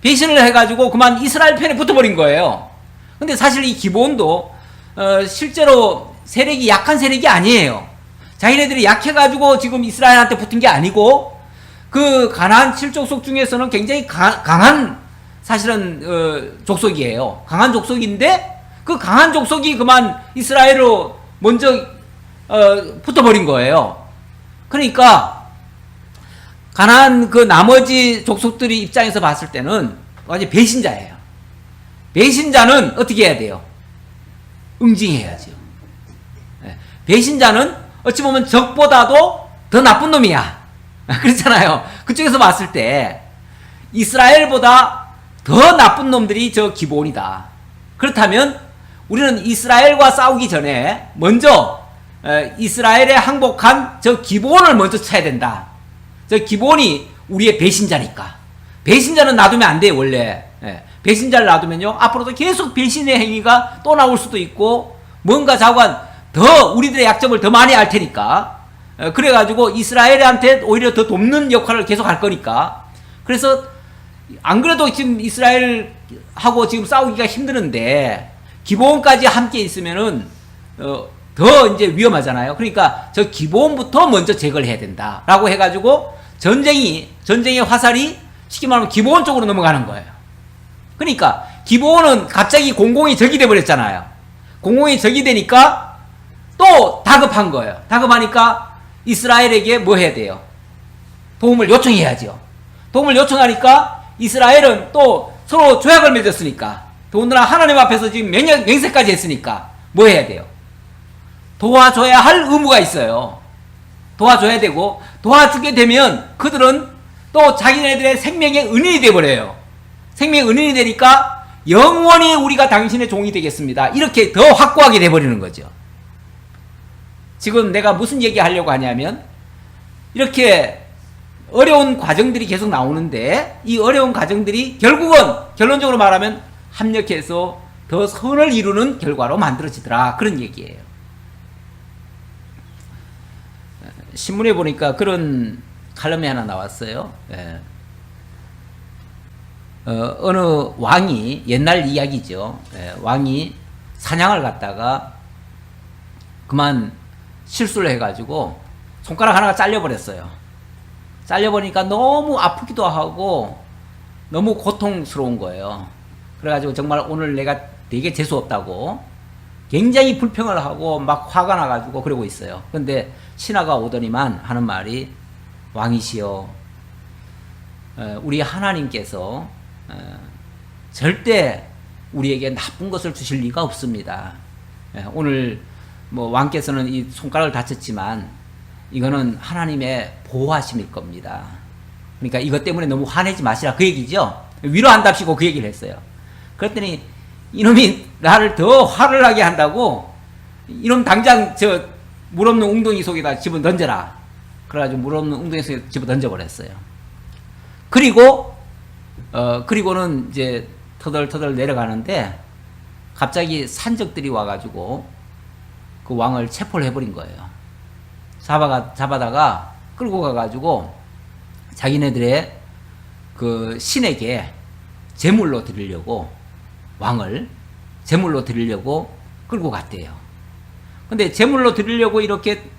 배신을 해가지고 그만 이스라엘 편에 붙어버린 거예요. 근데 사실 이 기본도 실제로 세력이 약한 세력이 아니에요. 자기네들이 약해가지고 지금 이스라엘한테 붙은 게 아니고 그 가나안 7족속 중에서는 굉장히 강한 사실은 족속이에요. 강한 족속인데 그 강한 족속이 그만 이스라엘로 먼저 붙어버린 거예요. 그러니까 가나안 그 나머지 족속들이 입장에서 봤을 때는 완전 배신자예요. 배신자는 어떻게 해야 돼요? 응징해야죠. 배신자는 어찌 보면 적보다도 더 나쁜 놈이야. 그렇잖아요. 그쪽에서 봤을 때 이스라엘보다 더 나쁜 놈들이 저 기본이다. 그렇다면 우리는 이스라엘과 싸우기 전에 먼저 이스라엘에 항복한 저 기본을 먼저 쳐야 된다. 저 기본이 우리의 배신자니까. 배신자는 놔두면 안 돼요. 원래. 배신자를 놔두면요 앞으로도 계속 배신의 행위가 또 나올 수도 있고 뭔가 자관 더 우리들의 약점을 더 많이 알 테니까 그래가지고 이스라엘한테 오히려 더 돕는 역할을 계속 할 거니까. 그래서 안 그래도 지금 이스라엘하고 지금 싸우기가 힘드는데 기본까지 함께 있으면은 더 이제 위험하잖아요. 그러니까 저 기본부터 먼저 제거를 해야 된다라고 해가지고 전쟁의 화살이 쉽게 말하면 기본 쪽으로 넘어가는 거예요. 그러니까 기본은 갑자기 공공이 적이 돼버렸잖아요. 공공이 적이 되니까 또 다급한 거예요. 다급하니까 이스라엘에게 뭐 해야 돼요? 도움을 요청해야죠. 도움을 요청하니까 이스라엘은 또 서로 조약을 맺었으니까 더군다나 하나님 앞에서 지금 맹세까지 했으니까 뭐 해야 돼요? 도와줘야 할 의무가 있어요. 도와줘야 되고 도와주게 되면 그들은 또 자기네들의 생명의 은인이 되어버려요. 생명의 은인이 되니까 영원히 우리가 당신의 종이 되겠습니다. 이렇게 더 확고하게 돼버리는 거죠. 지금 내가 무슨 얘기 하려고 하냐면 이렇게 어려운 과정들이 계속 나오는데 이 어려운 과정들이 결국은 결론적으로 말하면 합력해서 더 선을 이루는 결과로 만들어지더라. 그런 얘기예요. 신문에 보니까 그런 칼럼이 하나 나왔어요. 어느 왕이 옛날 이야기죠. 왕이 사냥을 갔다가 그만 실수를 해가지고 손가락 하나가 잘려버렸어요. 잘려버리니까 너무 아프기도 하고 너무 고통스러운 거예요. 그래가지고 정말 오늘 내가 되게 재수없다고 굉장히 불평을 하고 막 화가 나가지고 그러고 있어요. 근데 신하가 오더니만 하는 말이 왕이시여 우리 하나님께서 절대 우리에게 나쁜 것을 주실 리가 없습니다. 오늘 뭐 왕께서는 이 손가락을 다쳤지만 이거는 하나님의 보호하심일 겁니다. 그러니까 이것 때문에 너무 화내지 마시라 그 얘기죠. 위로한답시고 그 얘기를 했어요. 그랬더니 이놈이 나를 더 화를 나게 한다고 이놈 당장 저 물 없는 웅덩이 속에다 집어 던져라. 그래가지고 물 없는 웅덩이 속에 집어 던져버렸어요. 그리고는 이제 터덜터덜 내려가는데 갑자기 산적들이 와가지고 그 왕을 체포를 해버린 거예요. 잡아다가 끌고 가가지고 자기네들의 그 신에게 제물로 드리려고 왕을 제물로 드리려고 끌고 갔대요. 근데 제물로 드리려고 이렇게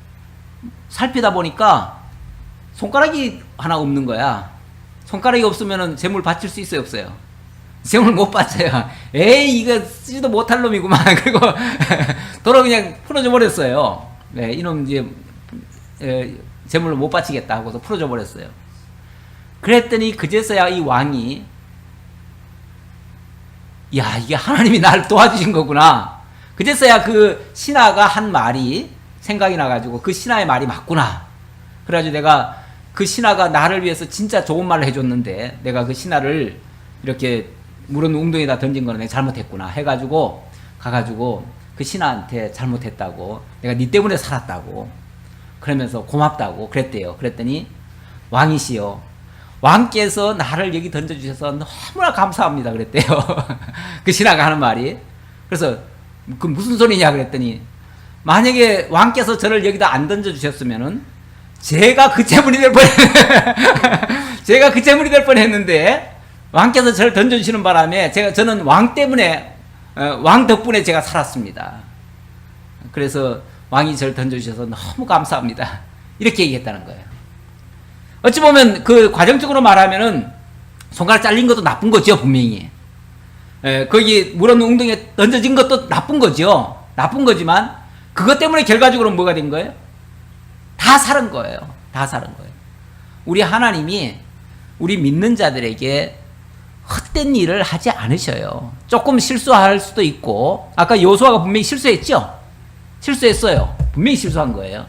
살피다 보니까 손가락이 하나 없는 거야. 손가락이 없으면은 제물 바칠 수 있어요, 없어요? 제물 못 바쳐요. 에이, 이거 쓰지도 못할 놈이구만. 그리고 도로 그냥 풀어줘 버렸어요. 네, 이놈 이제 제물로 못 바치겠다 하고서 풀어줘 버렸어요. 그랬더니 그제서야 이 왕이 야, 이게 하나님이 나를 도와주신 거구나. 그제서야 그 신하가 한 말이 생각이 나가지고 그 신하의 말이 맞구나. 그래가지고 내가 그 신하가 나를 위해서 진짜 좋은 말을 해줬는데 내가 그 신하를 이렇게 물은 웅덩이에다 던진 거는 내가 잘못했구나 해가지고 가가지고 그 신하한테 잘못했다고 내가 네 때문에 살았다고 그러면서 고맙다고 그랬대요. 그랬더니 왕이시여 왕께서 나를 여기 던져주셔서 너무나 감사합니다 그랬대요. 그 신하가 하는 말이. 그래서 그 무슨 소리냐 그랬더니 만약에 왕께서 저를 여기다 안 던져주셨으면은 제가 그 재물이 될 제가 그 재물이 될 뻔했는데 왕께서 저를 던져주시는 바람에 저는 왕 때문에 왕 덕분에 제가 살았습니다. 그래서 왕이 저를 던져주셔서 너무 감사합니다. 이렇게 얘기했다는 거예요. 어찌 보면 그 과정적으로 말하면은 손가락 잘린 것도 나쁜 거죠, 분명히. 거기 물 없는 웅덩이에 던져진 것도 나쁜 거죠. 나쁜 거지만 그것 때문에 결과적으로 뭐가 된 거예요? 다 살은 거예요. 다 살은 거예요. 우리 하나님이 우리 믿는 자들에게 헛된 일을 하지 않으셔요. 조금 실수할 수도 있고 아까 여호수아가 분명히 실수했죠? 실수했어요. 분명히 실수한 거예요.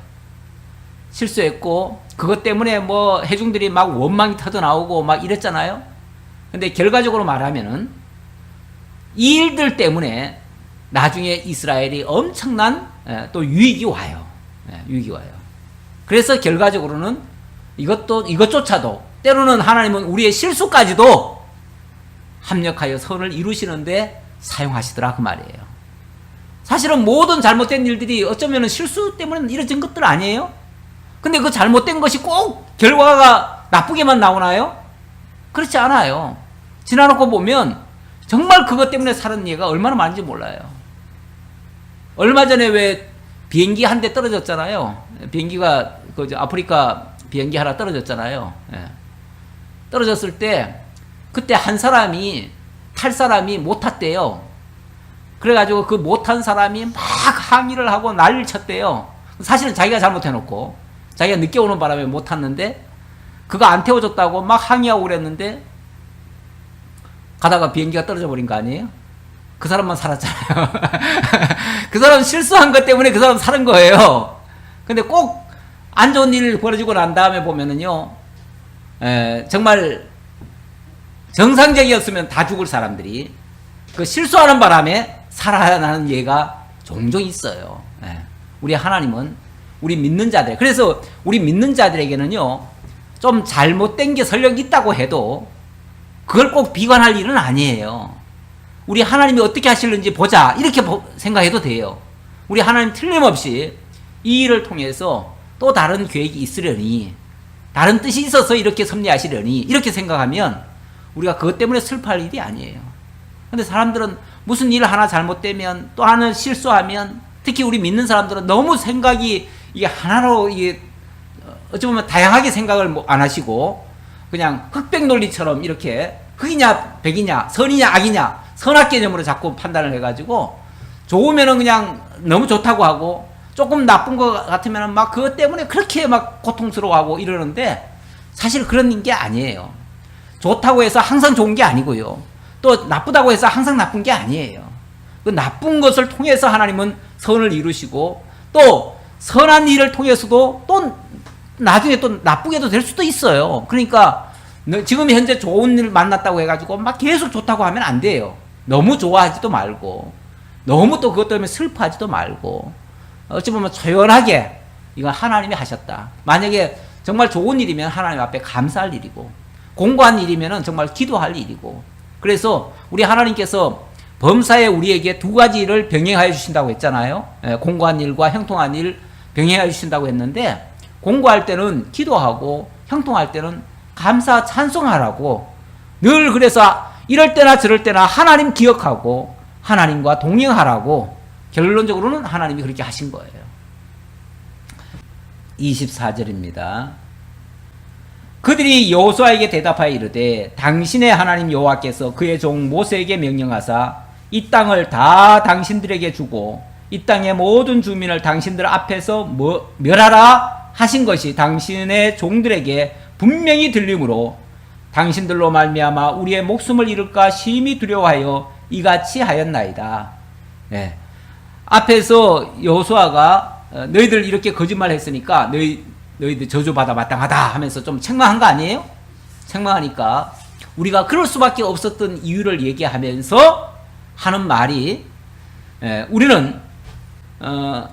실수했고 그것 때문에 뭐 회중들이 막 원망이 터져나오고 막 이랬잖아요. 근데 결과적으로 말하면은 이 일들 때문에 나중에 이스라엘이 엄청난 또 유익이 와요. 유익이 와요. 그래서 결과적으로는 이것조차도 때로는 하나님은 우리의 실수까지도 합력하여 선을 이루시는데 사용하시더라 그 말이에요. 사실은 모든 잘못된 일들이 어쩌면 실수 때문에 이루어진 것들 아니에요? 근데 그 잘못된 것이 꼭 결과가 나쁘게만 나오나요? 그렇지 않아요. 지나놓고 보면 정말 그것 때문에 사는 예가 얼마나 많은지 몰라요. 얼마 전에 왜 비행기 한 대 떨어졌잖아요. 비행기가 아프리카 비행기 하나 떨어졌잖아요. 떨어졌을 때 그때 한 사람이 탈 사람이 못 탔대요. 그래가지고 그 못한 사람이 막 항의를 하고 난리를 쳤대요. 사실은 자기가 잘못해놓고 자기가 늦게 오는 바람에 못 탔는데 그거 안 태워줬다고 막 항의하고 그랬는데 가다가 비행기가 떨어져 버린 거 아니에요? 그 사람만 살았잖아요. 그 사람 실수한 것 때문에 그 사람 사는 거예요. 근데 꼭 안 좋은 일 벌어지고 난 다음에 보면은요, 정말 정상적이었으면 다 죽을 사람들이 그 실수하는 바람에 살아나는 예가 종종 있어요. 우리 하나님은 우리 믿는 자들, 그래서 우리 믿는 자들에게는요, 좀 잘못된 게 설령 있다고 해도 그걸 꼭 비관할 일은 아니에요. 우리 하나님이 어떻게 하실는지 보자 이렇게 생각해도 돼요. 우리 하나님 틀림없이 이 일을 통해서 또 다른 계획이 있으려니 다른 뜻이 있어서 이렇게 섭리하시려니 이렇게 생각하면 우리가 그것 때문에 슬퍼할 일이 아니에요. 근데 사람들은 무슨 일 하나 잘못되면 또 하나 실수하면 특히 우리 믿는 사람들은 너무 생각이 이게 하나로 이게 어찌 보면 다양하게 생각을 안 하시고 그냥 흑백 논리처럼 이렇게 흑이냐 백이냐 선이냐 악이냐 선악 개념으로 자꾸 판단을 해가지고 좋으면은 그냥 너무 좋다고 하고 조금 나쁜 것 같으면은 막 그것 때문에 그렇게 막 고통스러워하고 이러는데 사실 그런 게 아니에요. 좋다고 해서 항상 좋은 게 아니고요. 또 나쁘다고 해서 항상 나쁜 게 아니에요. 그 나쁜 것을 통해서 하나님은 선을 이루시고 또 선한 일을 통해서도 또 나중에 또 나쁘게도 될 수도 있어요. 그러니까 지금 현재 좋은 일 만났다고 해가지고 막 계속 좋다고 하면 안 돼요. 너무 좋아하지도 말고, 너무 또 그것 때문에 슬퍼하지도 말고, 어찌 보면 조연하게 이건 하나님이 하셨다. 만약에 정말 좋은 일이면 하나님 앞에 감사할 일이고, 공고한 일이면 정말 기도할 일이고, 그래서 우리 하나님께서 범사에 우리에게 두 가지를 병행하여 주신다고 했잖아요. 공고한 일과 형통한 일 병행하여 주신다고 했는데, 공고할 때는 기도하고 형통할 때는 감사 찬송하라고, 늘 그래서 이럴 때나 저럴 때나 하나님 기억하고 하나님과 동행하라고 결론적으로는 하나님이 그렇게 하신 거예요. 24절입니다. 그들이 여호수아에게 대답하여 이르되 당신의 하나님 여호와께서 그의 종 모세에게 명령하사 이 땅을 다 당신들에게 주고 이 땅의 모든 주민을 당신들 앞에서 멸하라 하신 것이 당신의 종들에게 분명히 들림으로 당신들로 말미암아 우리의 목숨을 잃을까 심히 두려워하여 이같이 하였나이다. 앞에서 여호수아가 너희들 이렇게 거짓말했으니까 너희들 저주받아 마땅하다 하면서 좀 책망한 거 아니에요? 책망하니까 우리가 그럴 수밖에 없었던 이유를 얘기하면서 하는 말이, 우리는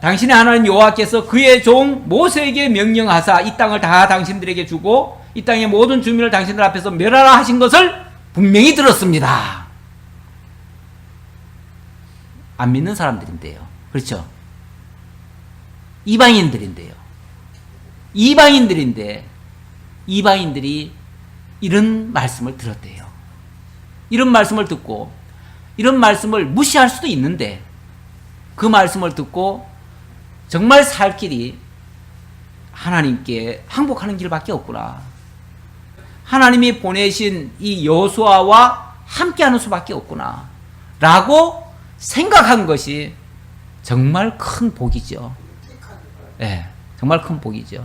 당신의 하나님 여호와께서 그의 종 모세에게 명령하사 이 땅을 다 당신들에게 주고 이 땅의 모든 주민을 당신들 앞에서 멸하라 하신 것을 분명히 들었습니다. 안 믿는 사람들인데요. 그렇죠? 이방인들인데요. 이방인들인데 이방인들이 이런 말씀을 들었대요. 이런 말씀을 듣고 이런 말씀을 무시할 수도 있는데 그 말씀을 듣고 정말 살 길이 하나님께 항복하는 길밖에 없구나. 하나님이 보내신 이 여호수아와 함께하는 수밖에 없구나 라고 생각한 것이 정말 큰 복이죠. 정말 큰 복이죠.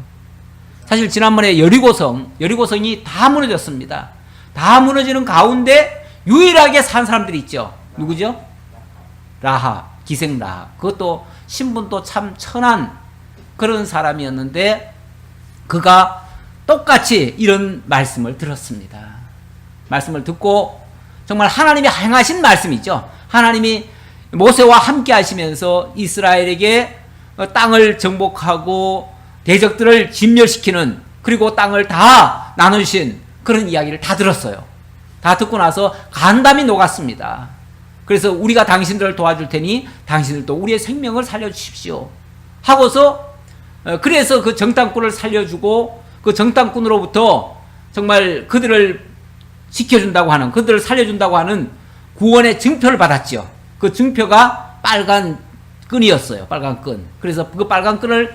사실 지난번에 여리고성이 다 무너졌습니다. 다 무너지는 가운데 유일하게 산 사람들이 있죠. 누구죠? 라합, 기생 라합. 그것도 신분도 참 천한 그런 사람이었는데 그가 똑같이 이런 말씀을 들었습니다. 말씀을 듣고 정말 하나님이 행하신 말씀이죠. 하나님이 모세와 함께 하시면서 이스라엘에게 땅을 정복하고 대적들을 진멸시키는, 그리고 땅을 다 나누신 그런 이야기를 다 들었어요. 다 듣고 나서 간담이 녹았습니다. 그래서 우리가 당신들을 도와줄 테니 당신들도 우리의 생명을 살려주십시오 하고서, 그래서 그 정탐꾼을 살려주고 그 정탐꾼으로부터 정말 그들을 지켜준다고 하는, 그들을 살려준다고 하는 구원의 증표를 받았죠. 그 증표가 빨간 끈이었어요. 빨간 끈. 그래서 그 빨간 끈을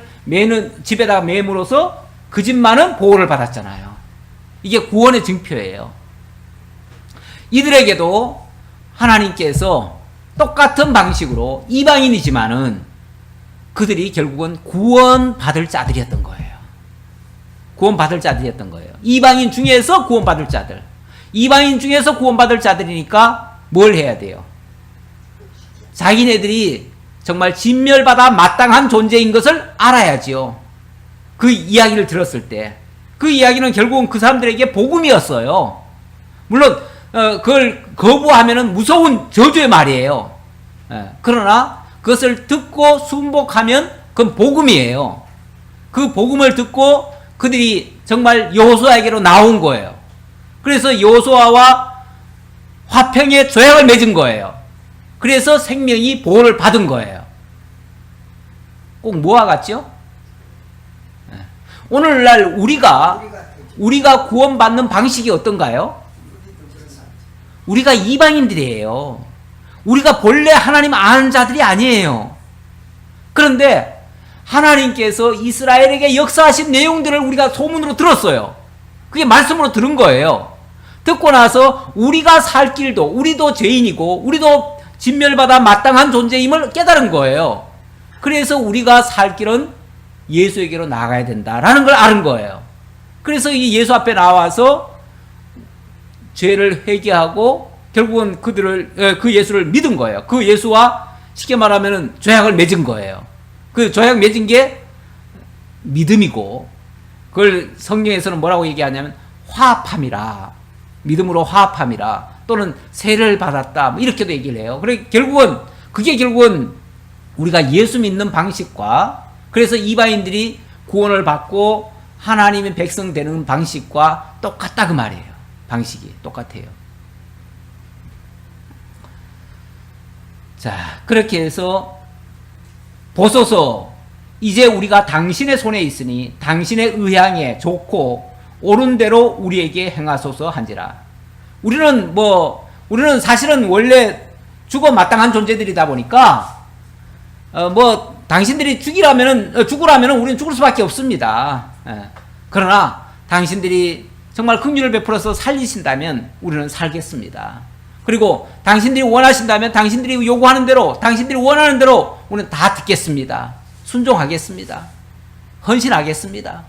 집에다가 매므로써 그 집만은 보호를 받았잖아요. 이게 구원의 증표예요. 이들에게도 하나님께서 똑같은 방식으로 이방인이지만은 그들이 결국은 구원받을 자들이었던 거예요. 구원받을 자들이었던 거예요. 이방인 중에서 구원받을 자들. 이방인 중에서 구원받을 자들이니까 뭘 해야 돼요? 자기네들이 정말 진멸받아 마땅한 존재인 것을 알아야지요. 그 이야기를 들었을 때. 그 이야기는 결국은 그 사람들에게 복음이었어요. 물론 그걸 거부하면은 무서운 저주의 말이에요. 그러나 그것을 듣고 순복하면 그건 복음이에요. 그 복음을 듣고 그들이 정말 여호수아에게로 나온 거예요. 그래서 여호수아와 화평의 조약을 맺은 거예요. 그래서 생명이 보호를 받은 거예요. 꼭 뭐와 같죠? 오늘날 우리가 구원받는 방식이 어떤가요? 우리가 이방인들이에요. 우리가 본래 하나님 아는 자들이 아니에요. 그런데 하나님께서 이스라엘에게 역사하신 내용들을 우리가 소문으로 들었어요. 그게 말씀으로 들은 거예요. 듣고 나서 우리가 살 길도, 우리도 죄인이고 우리도 진멸받아 마땅한 존재임을 깨달은 거예요. 그래서 우리가 살 길은 예수에게로 나가야 된다라는 걸 아는 거예요. 그래서 이 예수 앞에 나와서 죄를 회개하고 결국은 그 예수를 믿은 거예요. 그 예수와 쉽게 말하면 조약을 맺은 거예요. 그 조약 맺은 게 믿음이고, 그걸 성경에서는 뭐라고 얘기하냐면 화합함이라, 믿음으로 화합함이라, 또는 세례를 받았다, 뭐 이렇게도 얘기를 해요. 그래 그게 결국은 우리가 예수 믿는 방식과, 그래서 이방인들이 구원을 받고 하나님의 백성 되는 방식과 똑같다 그 말이에요. 방식이 똑같아요. 자, 그렇게 해서 보소서 이제 우리가 당신의 손에 있으니 당신의 의향에 좋고 옳은 대로 우리에게 행하소서 한지라. 우리는 사실은 원래 죽어 마땅한 존재들이다 보니까 당신들이 죽으라면은 우리는 죽을 수밖에 없습니다. 그러나 당신들이 정말 긍휼을 베풀어서 살리신다면 우리는 살겠습니다. 그리고 당신들이 원하신다면 당신들이 요구하는 대로, 당신들이 원하는 대로 우리는 다 듣겠습니다. 순종하겠습니다. 헌신하겠습니다.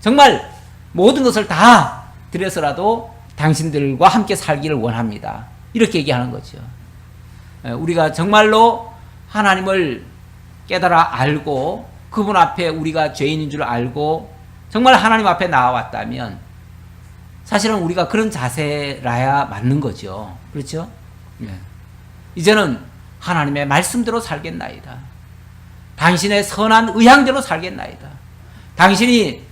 정말 모든 것을 다 드려서라도 당신들과 함께 살기를 원합니다. 이렇게 얘기하는 거죠. 우리가 정말로 하나님을 깨달아 알고 그분 앞에 우리가 죄인인 줄 알고 정말 하나님 앞에 나와왔다면 사실은 우리가 그런 자세라야 맞는 거죠. 그렇죠? 이제는 하나님의 말씀대로 살겠나이다. 당신의 선한 의향대로 살겠나이다. 당신이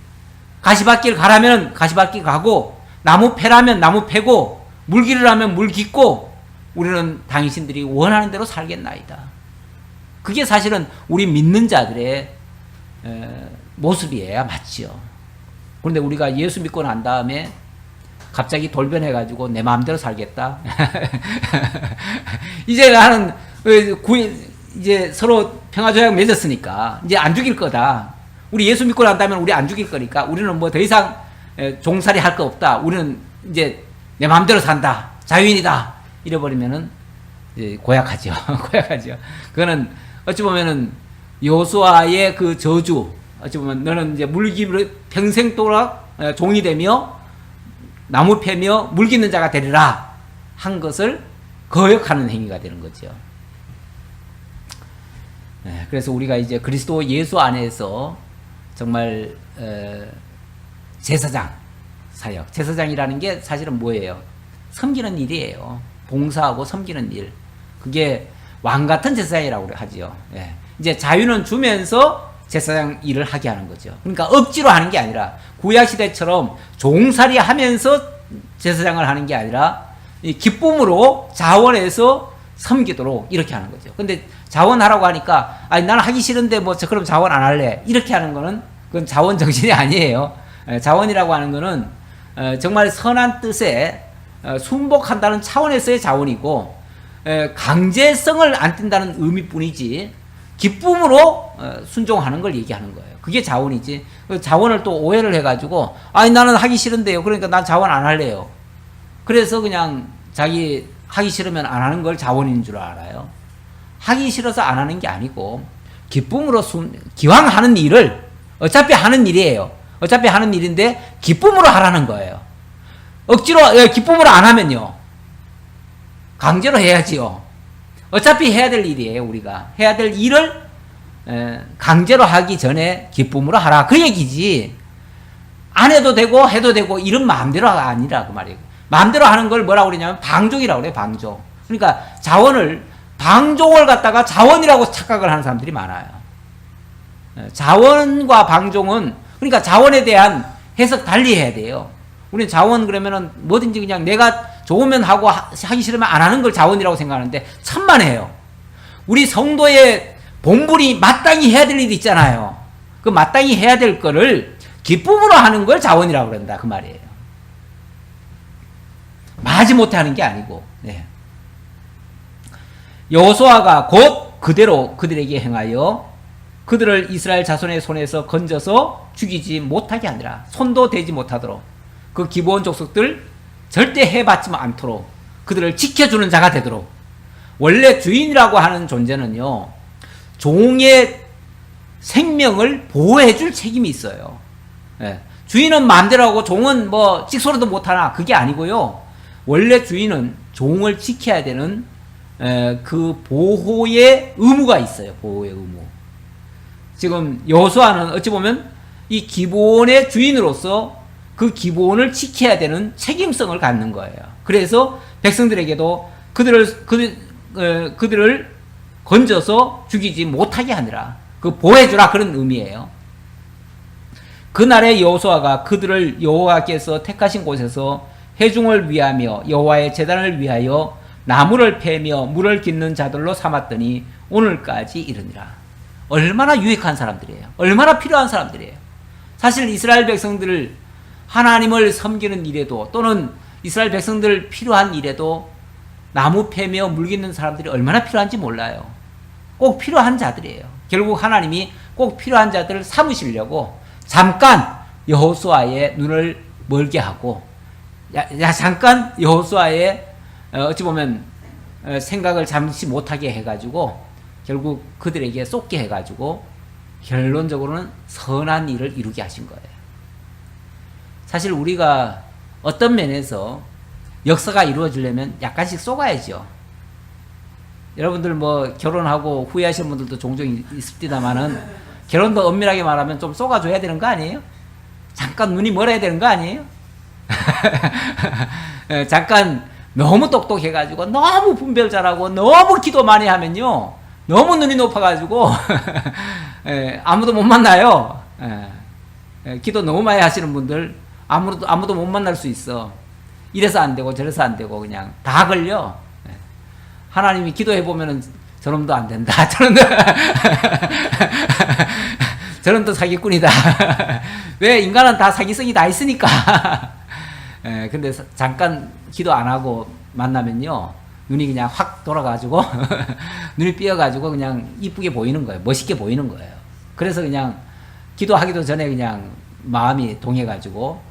가시밭길 가라면 가시밭길 가고, 나무 패라면 나무 패고, 물 기르라면 물 깃고, 우리는 당신들이 원하는 대로 살겠나이다. 그게 사실은 우리 믿는 자들의 모습이어야 맞지요. 그런데 우리가 예수 믿고 난 다음에 갑자기 돌변해가지고 내 마음대로 살겠다. 이제 나는 이제 서로 평화조약 맺었으니까 이제 안 죽일 거다. 우리 예수 믿고 난 다음에 우리 안 죽일 거니까 우리는 뭐 더 이상 종살이 할 거 없다. 우리는 이제 내 마음대로 산다. 자유인이다. 이래버리면은 이제 고약하죠. 고약하죠. 그거는 어찌 보면은 여호수아의 그 저주, 어찌 보면 너는 이제 물기로 평생 동안 종이 되며 나무 패며 물 깃는 자가 되리라 한 것을 거역하는 행위가 되는 거죠. 그래서 우리가 이제 그리스도 예수 안에서 정말 제사장 사역, 제사장이라는 게 사실은 뭐예요? 섬기는 일이에요. 봉사하고 섬기는 일. 그게 왕 같은 제사장이라고 하죠. 이제 자유는 주면서 제사장 일을 하게 하는 거죠. 그러니까 억지로 하는 게 아니라 구약 시대처럼 종살이 하면서 제사장을 하는 게 아니라 기쁨으로 자원해서 섬기도록 이렇게 하는 거죠. 근데 자원하라고 하니까 아니 나는 하기 싫은데 뭐 그럼 자원 안 할래 이렇게 하는 거는 그건 자원 정신이 아니에요. 자원이라고 하는 거는 정말 선한 뜻에 순복한다는 차원에서의 자원이고 강제성을 안 띈다는 의미뿐이지 기쁨으로 순종하는 걸 얘기하는 거예요. 그게 자원이지. 자원을 또 오해를 해가지고 아니 나는 하기 싫은데요. 그러니까 난 자원 안 할래요. 그래서 그냥 자기 하기 싫으면 안 하는 걸 자원인 줄 알아요. 하기 싫어서 안 하는 게 아니고 기쁨으로 기왕 하는 일을 어차피 하는 일이에요. 어차피 하는 일인데 기쁨으로 하라는 거예요. 억지로 기쁨으로 안 하면요. 강제로 해야지요. 어차피 해야 될 일이에요. 우리가 해야 될 일을 강제로 하기 전에 기쁨으로 하라 그 얘기지. 안 해도 되고 해도 되고 이런 마음대로가 아니라 그 말이에요. 마음대로 하는 걸 뭐라고 그러냐면 방종이라고 그래요. 방종. 그러니까 방종을 갖다가 자원이라고 착각을 하는 사람들이 많아요. 자원과 방종은 그러니까 자원에 대한 해석 달리 해야 돼요. 우리는 자원 그러면은 뭐든지 그냥 내가 좋으면 하고 하기 싫으면 안 하는 걸 자원이라고 생각하는데 천만에요. 우리 성도의 본분이 마땅히 해야 될 일이 있잖아요. 그 마땅히 해야 될 거를 기쁨으로 하는 걸 자원이라고 그런다 그 말이에요. 마지 못해 하는 게 아니고. 여호수아가 곧 그대로 그들에게 행하여 그들을 이스라엘 자손의 손에서 건져서 죽이지 못하게 하니라. 손도 대지 못하도록 그 기브온 족속들 절대 해받지 않도록 그들을 지켜주는 자가 되도록. 원래 주인이라고 하는 존재는요 종의 생명을 보호해줄 책임이 있어요. 주인은 마음대로 하고 종은 뭐 찍소리도 못하나 그게 아니고요. 원래 주인은 종을 지켜야 되는 그 보호의 의무가 있어요. 보호의 의무. 지금 여호수아는 어찌 보면 이 기브온의 주인으로서 그 기본을 지켜야 되는 책임성을 갖는 거예요. 그래서 백성들에게도 그들을 건져서 죽이지 못하게 하느라 그 보호해주라 그런 의미예요. 그날에 여호수아가 그들을 여호와께서 택하신 곳에서 회중을 위하며 여호와의 제단을 위하여 나무를 패며 물을 깃는 자들로 삼았더니 오늘까지 이르니라. 얼마나 유익한 사람들이에요. 얼마나 필요한 사람들이에요. 사실 이스라엘 백성들을 하나님을 섬기는 일에도 또는 이스라엘 백성들 필요한 일에도 나무 패며 물 깃는 사람들이 얼마나 필요한지 몰라요. 꼭 필요한 자들이에요. 결국 하나님이 꼭 필요한 자들을 삼으시려고 잠깐 여호수아의 눈을 멀게 하고 잠깐 여호수아의 어찌 보면 생각을 잠시 못하게 해가지고 결국 그들에게 쏟게 해가지고 결론적으로는 선한 일을 이루게 하신 거예요. 사실 우리가 어떤 면에서 역사가 이루어지려면 약간씩 쏘가야죠. 여러분들 뭐 결혼하고 후회하시는 분들도 종종 있습니다만은 결혼도 엄밀하게 말하면 좀 쏘가줘야 되는 거 아니에요? 잠깐 눈이 멀어야 되는 거 아니에요? 잠깐 너무 똑똑해가지고 너무 분별 잘하고 너무 기도 많이 하면요 너무 눈이 높아가지고 아무도 못 만나요. 기도 너무 많이 하시는 분들 아무도 못 만날 수 있어. 이래서 안 되고 저래서 안 되고 그냥 다 걸려. 하나님이 기도해 보면은 저놈도 안 된다. 저놈도 사기꾼이다. 왜 인간은 다 사기성이 다 있으니까. 근데 잠깐 기도 안 하고 만나면요 눈이 그냥 확 돌아가지고 눈이 삐어가지고 그냥 이쁘게 보이는 거예요. 멋있게 보이는 거예요. 그래서 그냥 기도하기도 전에 그냥 마음이 동해가지고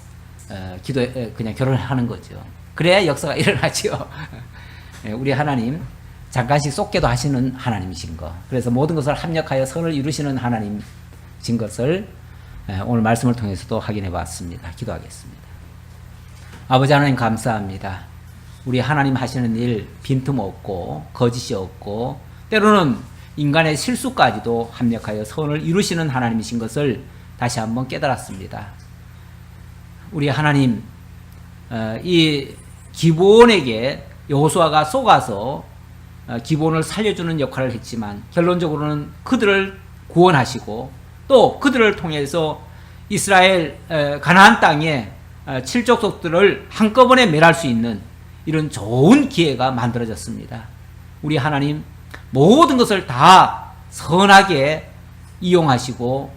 그냥 결혼하는 거죠. 그래야 역사가 일어나죠. 우리 하나님 잠깐씩 쏟게도 하시는 하나님이신 거. 그래서 모든 것을 합력하여 선을 이루시는 하나님이신 것을 오늘 말씀을 통해서도 확인해 봤습니다. 기도하겠습니다. 아버지 하나님 감사합니다. 우리 하나님 하시는 일 빈틈없고 거짓이 없고 때로는 인간의 실수까지도 합력하여 선을 이루시는 하나님이신 것을 다시 한번 깨달았습니다. 우리 하나님 이 기본에게 여호수아가 속아서 기본을 살려주는 역할을 했지만 결론적으로는 그들을 구원하시고 또 그들을 통해서 이스라엘 가나안 땅에 칠족속들을 한꺼번에 멸할 수 있는 이런 좋은 기회가 만들어졌습니다. 우리 하나님 모든 것을 다 선하게 이용하시고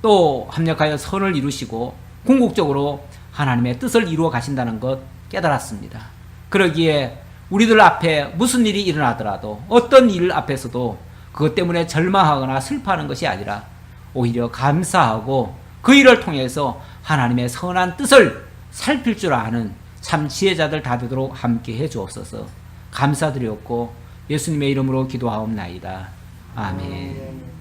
또 합력하여 선을 이루시고 궁극적으로 하나님의 뜻을 이루어 가신다는 것 깨달았습니다. 그러기에 우리들 앞에 무슨 일이 일어나더라도 어떤 일 앞에서도 그것 때문에 절망하거나 슬퍼하는 것이 아니라 오히려 감사하고 그 일을 통해서 하나님의 선한 뜻을 살필 줄 아는 참 지혜자들 다 되도록 함께 해 주옵소서. 감사드렸고 예수님의 이름으로 기도하옵나이다. 아멘.